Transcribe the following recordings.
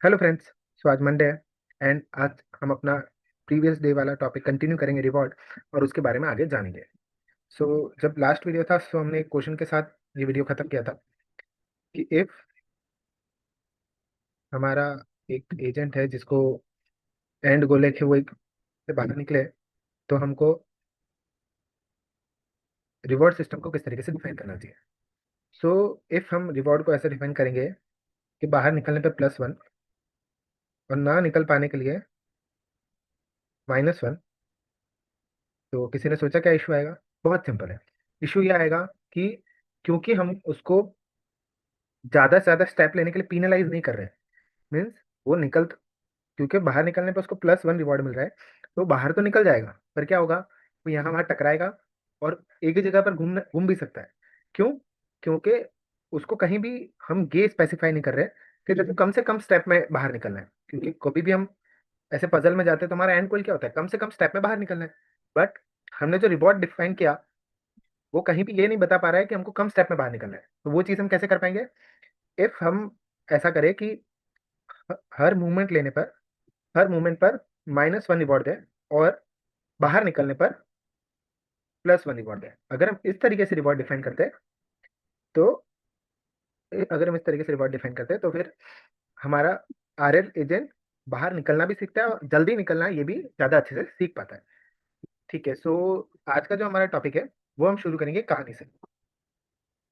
Hello friends. सो आज Monday है and आज हम अपना प्रीवियस डे वाला टॉपिक कंटिन्यू करेंगे, रिवॉर्ड, और उसके बारे में आगे जानेंगे। सो जब लास्ट वीडियो था सो हमने एक क्वेश्चन के साथ ये वीडियो खत्म किया था कि इफ हमारा एक एजेंट है जिसको एंड गोल है कि वो एक से बाहर निकले, तो हमको रिवॉर्ड सिस्टम को किस तरीके से डिफाइन करना चाहिए। सो इफ हम रिवॉर्ड को ऐसे डिफाइन करेंगे कि बाहर निकलने पे +1 और ना निकल पाने के लिए -1, तो किसी ने सोचा क्या इशू आएगा? बहुत सिंपल है। इशू ये आएगा कि क्योंकि हम उसको ज़्यादा से ज़्यादा स्टेप लेने के लिए पीनलाइज नहीं कर रहे हैं। मीन्स वो निकल, क्योंकि बाहर निकलने पर उसको +1 रिवॉर्ड मिल रहा है, तो बाहर तो निकल जाएगा, पर क्या होगा, वो यहाँ वहाँ टकराएगा और एक ही जगह पर घूम भी सकता है। क्यों? क्योंकि उसको कहीं भी हम ये स्पेसिफाई नहीं कर रहे कि जैसे कम से कम स्टेप में बाहर निकलना है, क्योंकि कभी भी हम ऐसे पजल में जाते हैं तो हमारा एंड गोल क्या होता है? कम से कम स्टेप में बाहर निकलना है। बट हमने जो रिवॉर्ड डिफाइन किया वो कहीं भी ये नहीं बता पा रहा है कि हमको कम स्टेप में बाहर निकलना है। तो वो चीज़ हम कैसे कर पाएंगे? इफ हम ऐसा करें कि हर मूवमेंट लेने पर, हर मूवमेंट पर -1 रिवॉर्ड दें और बाहर निकलने पर +1 रिवॉर्ड दें। अगर हम इस तरीके से रिवॉर्ड डिफाइन करते हैं तो अगर हम इस तरीके से रिवॉर्ड डिफाइन करते हैं तो फिर हमारा RL एजेंट बाहर निकलना भी सीखता है और जल्दी निकलना ये भी ज़्यादा अच्छे से सीख पाता है। ठीक है। सो आज का जो हमारा टॉपिक है वो हम शुरू करेंगे कहानी से।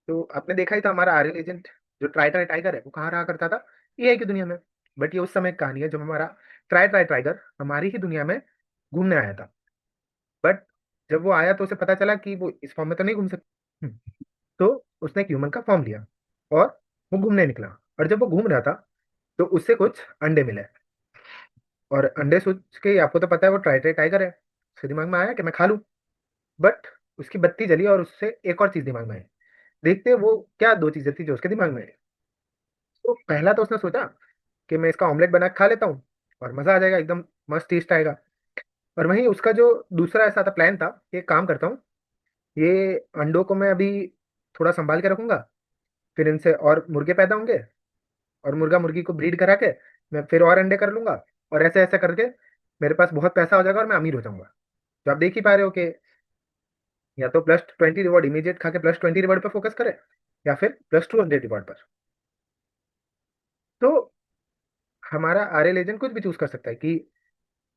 तो आपने देखा ही था हमारा RL एजेंट जो ट्राई ट्राई टाइगर है वो कहाँ रहा करता था? AI की दुनिया में। बट ये उस समय की कहानी है जब हमारा ट्राई ट्राई टाइगर हमारी ही दुनिया में घूमने आया था। बट जब वो आया तो उसे पता चला कि वो इस फॉर्म में तो नहीं घूम सकता। तो उसने एक ह्यूमन का फॉर्म लिया और वो घूमने निकला। और जब वो घूम रहा था तो उससे कुछ अंडे मिले, और अंडे सोच के, आपको तो पता है वो ट्राई ट्राई टाइगर है, उसके दिमाग में आया कि मैं खा लूं। बट उसकी बत्ती जली और उससे एक और चीज दिमाग में आई। देखते वो क्या दो चीजें थी जो उसके दिमाग में आई। तो पहला तो उसने सोचा कि मैं इसका ऑमलेट बना के खा लेता हूँ और मजा आ जाएगा, एकदम मस्त टेस्ट आएगा। और वहीं उसका जो दूसरा ऐसा था प्लान था, ये काम करता हूँ, ये अंडों को मैं अभी थोड़ा संभाल के रखूंगा, फिर इनसे और मुर्गे पैदा होंगे और मुर्गा मुर्गी को ब्रीड करा के मैं फिर और अंडे कर लूंगा, और ऐसे ऐसे करके मेरे पास बहुत पैसा हो जाएगा और मैं अमीर हो जाऊंगा। तो आप देख ही पा रहे हो कि या तो +20 रिवॉर्ड इमीडिएट खा के +20 रिवॉर्ड पर फोकस करे, या फिर +200 रिवॉर्ड पर। तो हमारा RL एजेंट कुछ भी चूज कर सकता है कि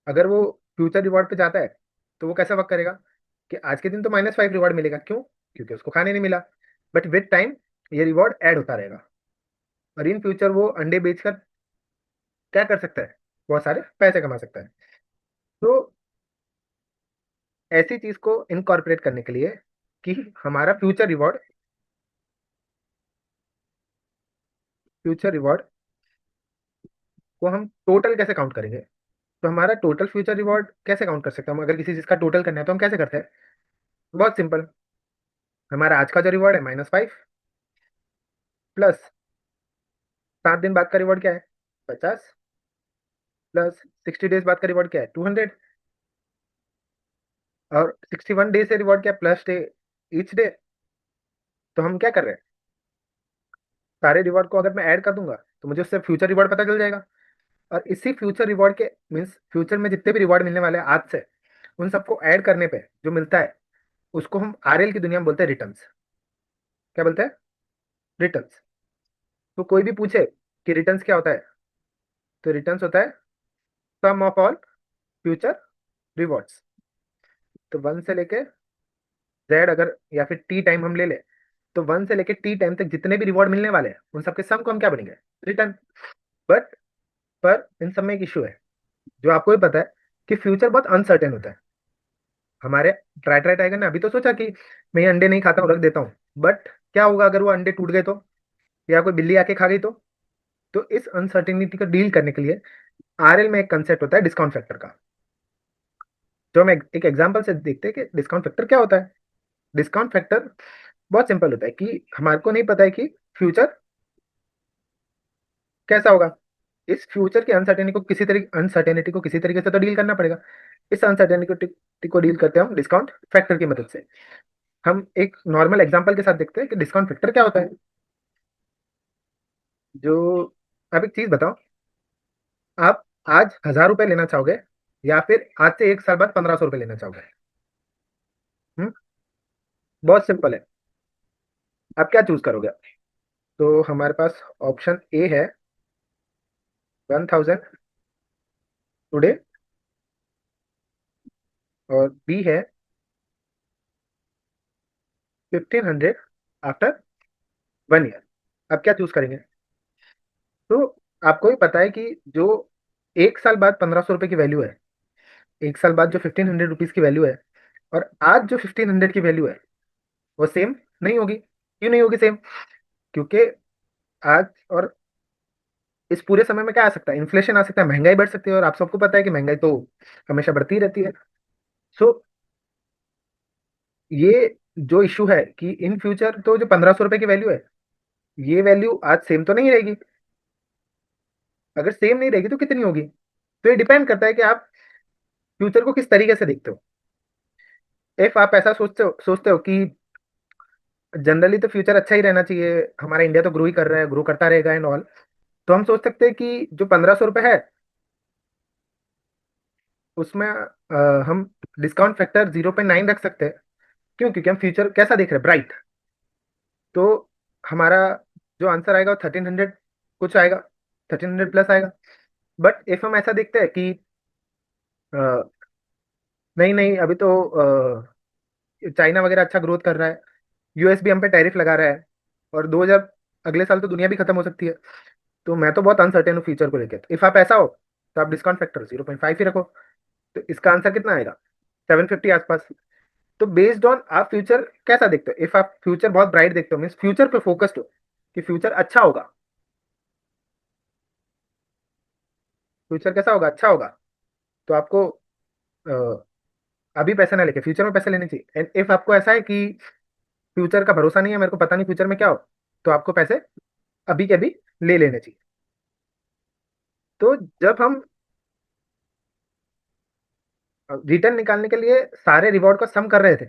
अगर वो फ्यूचर रिवॉर्ड पे जाता है तो वो कैसा वर्क करेगा कि आज के दिन तो -5 रिवॉर्ड मिलेगा। क्यों? क्योंकि उसको खाने नहीं मिला। बट विद टाइम ये रिवॉर्ड ऐड होता रहेगा, और इन फ्यूचर वो अंडे बेचकर क्या कर सकता है? बहुत सारे पैसे कमा सकता है। तो ऐसी चीज को इनकॉर्पोरेट करने के लिए कि हमारा फ्यूचर रिवॉर्ड को हम टोटल कैसे काउंट करेंगे। तो हमारा टोटल फ्यूचर रिवॉर्ड कैसे काउंट कर सकते हैं हम? अगर किसी चीज का टोटल करना है तो हम कैसे करते हैं? बहुत सिंपल। हमारा आज का जो रिवॉर्ड है -5, प्लस 7 दिन बाद का रिवॉर्ड क्या है? 50, प्लस 60 डेज बाद का रिवॉर्ड क्या है? 200, और 61 डे से रिवॉर्ड क्या है? +Day each day. तो हम क्या कर रहे हैं, सारे रिवॉर्ड को अगर मैं ऐड कर दूंगा तो मुझे उससे फ्यूचर रिवॉर्ड पता चल जाएगा। और इसी फ्यूचर रिवॉर्ड के, मीन्स फ्यूचर में जितने भी रिवॉर्ड मिलने वाले हैं आज से, उन सबको ऐड करने पे जो मिलता है उसको हम RL की दुनिया में बोलते हैं रिटर्न्स। क्या बोलते हैं? रिटर्न्स। तो कोई भी पूछे कि रिटर्न्स क्या होता है, तो रिटर्न्स होता है सम ऑफ ऑल फ्यूचर रिवॉर्ड्स। तो 1 से लेके Z, अगर या फिर T टाइम हम ले ले, तो 1 से लेके T टाइम तक जितने भी रिवॉर्ड मिलने वाले हैं उन सबके सम को हम क्या बनेंगे? रिटर्न। बट पर इन सब में एक इशू है, जो आपको भी पता है कि फ्यूचर बहुत अनसर्टेन होता है। हमारे ट्राई ट्राई टाइगर ने अभी तो सोचा कि मैं ये अंडे नहीं खाता हूँ, रख देता हूँ। बट क्या होगा अगर वो अंडे टूट गए तो, या कोई बिल्ली आके खा गई तो इस अनसर्टेनिटी को डील करने के लिए RL में एक कंसेप्ट होता है डिस्काउंट फैक्टर का। जो हम एक एग्जांपल से देखते हैं कि डिस्काउंट फैक्टर क्या होता है। डिस्काउंट फैक्टर बहुत सिंपल होता है कि हमारे को नहीं पता है कि फ्यूचर कैसा होगा। इस फ्यूचर की अनसर्टेनिटी को किसी तरीके से तो डील करना पड़ेगा। इस अनसर्टेनिटी को डील करते हैं हम डिस्काउंट फैक्टर की मदद से। हम एक नॉर्मल एग्जांपल के साथ देखते हैं कि डिस्काउंट फैक्टर क्या होता है। जो, आप एक चीज बताओ, आप आज 1,000 रुपये लेना चाहोगे या फिर आज से 1 साल बाद 1,500 रुपये लेना चाहोगे? हम्म, बहुत सिंपल है। आप क्या चूज करोगे? तो हमारे पास ऑप्शन ए है 1,000 टुडे, और बी है 1,500 आफ्टर 1 ईयर। आप क्या चूज करेंगे? तो आपको ही पता है कि जो 1 साल बाद 1,500 रुपये की वैल्यू है, 1 साल बाद जो 1,500 रुपीज की वैल्यू है, और आज जो 1,500 की वैल्यू है, वो सेम नहीं होगी। क्यों नहीं होगी सेम? क्योंकि आज और इस पूरे समय में क्या आ सकता है? इन्फ्लेशन आ सकता है, महंगाई बढ़ सकती है, और आप सबको पता है कि महंगाई तो हमेशा बढ़ती रहती है। सो ये जो इशू है कि इन फ्यूचर तो जो 1,500 रुपये की वैल्यू है, ये वैल्यू आज सेम तो नहीं रहेगी। अगर सेम नहीं रहेगी तो कितनी होगी? तो ये डिपेंड करता है कि आप फ्यूचर को किस तरीके से देखते हो। इफ आप ऐसा सोचते हो कि जनरली तो फ्यूचर अच्छा ही रहना चाहिए, हमारा इंडिया तो ग्रो ही कर रहा है, ग्रो करता रहेगा एंड ऑल, तो हम सोच सकते हैं कि जो 1,500 रुपये है उसमें हम डिस्काउंट फैक्टर 0.9 रख सकते हैं। क्यों? क्योंकि हम फ्यूचर कैसा देख रहे हैं? ब्राइट। तो हमारा जो आंसर आएगा वो 1,300 कुछ आएगा, 1,300 प्लस आएगा। बट इफ हम ऐसा देखते हैं कि अ, नहीं नहीं, अभी तो चाइना वगैरह अच्छा ग्रोथ कर रहा है, यूएस भी हम पे टैरिफ लगा रहा है, और 2000 अगले साल तो दुनिया भी खत्म हो सकती है। तो मैं तो बहुत अनसर्टेन हूँ फ्यूचर को लेकर। तो इफ आप ऐसा हो तो आप डिस्काउंट फैक्टर 0.5 ही रखो। तो इसका आंसर कितना आएगा? 750 आसपास। तो बेस्ड ऑन आप फ्यूचर कैसा देखते हो, इफ आप फ्यूचर बहुत ब्राइट देखते हो, मीन्स फ्यूचर पे फोकस्ड हो कि फ्यूचर अच्छा होगा, फ्यूचर कैसा होगा? अच्छा होगा, तो आपको अ, अभी पैसे ना लेके फ्यूचर में पैसे लेने चाहिए। एंड इफ आपको ऐसा है कि फ्यूचर का भरोसा नहीं है, मेरे को पता नहीं फ्यूचर में क्या हो, तो आपको पैसे अभी के अभी ले लेने चाहिए। तो जब हम रिटर्न निकालने के लिए सारे रिवॉर्ड का सम कर रहे थे,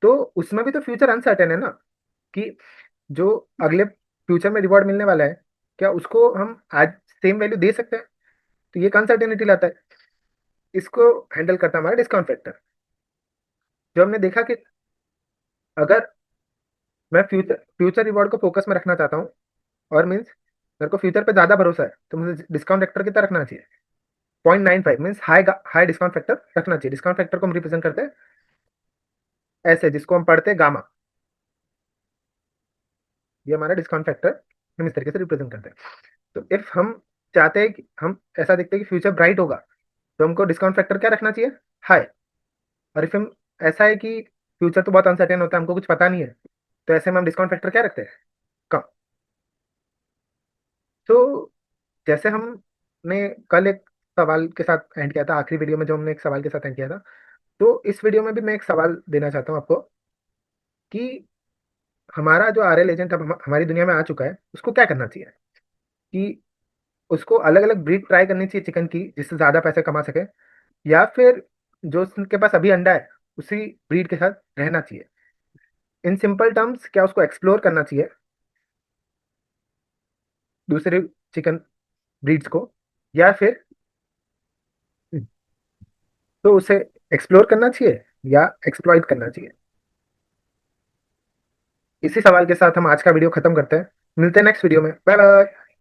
तो उसमें भी तो फ्यूचर अनसर्टेन है ना, कि जो अगले फ्यूचर में रिवॉर्ड मिलने वाला है, क्या उसको हम आज सेम वैल्यू दे सकते हैं? तो ये अनसर्टेनिटी लाता है। इसको हैंडल करता है हमारा डिस्काउंट फैक्टर। जो हमने देखा कि अगर मैं फ्यूचर फ्यूचर रिवॉर्ड को फोकस में रखना चाहता हूँ, और मीन्स मेरे को फ्यूचर पे ज्यादा भरोसा है, तो मुझे डिस्काउंट फैक्टर कितना रखना चाहिए? 0.95 means high high discount factor रखना चाहिए। डिस्काउंट फैक्टर को हम रिप्रेजेंट करते हैं ऐसे, जिसको हम पढ़ते हैं गामा। ये हमारा डिस्काउंट फैक्टर हम इस तरीके से रिप्रेजेंट करते हैं। तो इफ हम चाहते हैं कि हम ऐसा देखते हैं कि फ्यूचर ब्राइट होगा, तो हमको डिस्काउंट फैक्टर क्या रखना चाहिए? हाई। और इफ हम ऐसा है कि फ्यूचर तो बहुत अनसर्टेन होता है, हमको कुछ पता नहीं है, तो ऐसे में हम डिस्काउंट फैक्टर क्या रखते हैं? कम। तो जैसे हमने कल एक सवाल के साथ एंड किया था, आखिरी वीडियो में जो हमने एक सवाल के साथ एंड किया था, तो इस वीडियो में भी मैं एक सवाल देना चाहता हूँ आपको कि हमारा जो आरएल एजेंट अब हमारी दुनिया में आ चुका है, उसको क्या करना चाहिए? कि उसको अलग अलग ब्रीड ट्राई करनी चाहिए चिकन की, जिससे ज्यादा पैसे कमा सके, या फिर जो उसके पास अभी अंडा है उसी ब्रीड के साथ रहना चाहिए? इन सिंपल टर्म्स, क्या उसको एक्सप्लोर करना चाहिए दूसरे चिकन ब्रीड्स को, या फिर तो उसे एक्सप्लोर करना चाहिए या एक्सप्लॉइट करना चाहिए? इसी सवाल के साथ हम आज का वीडियो खत्म करते हैं। मिलते हैं नेक्स्ट वीडियो में। Bye bye.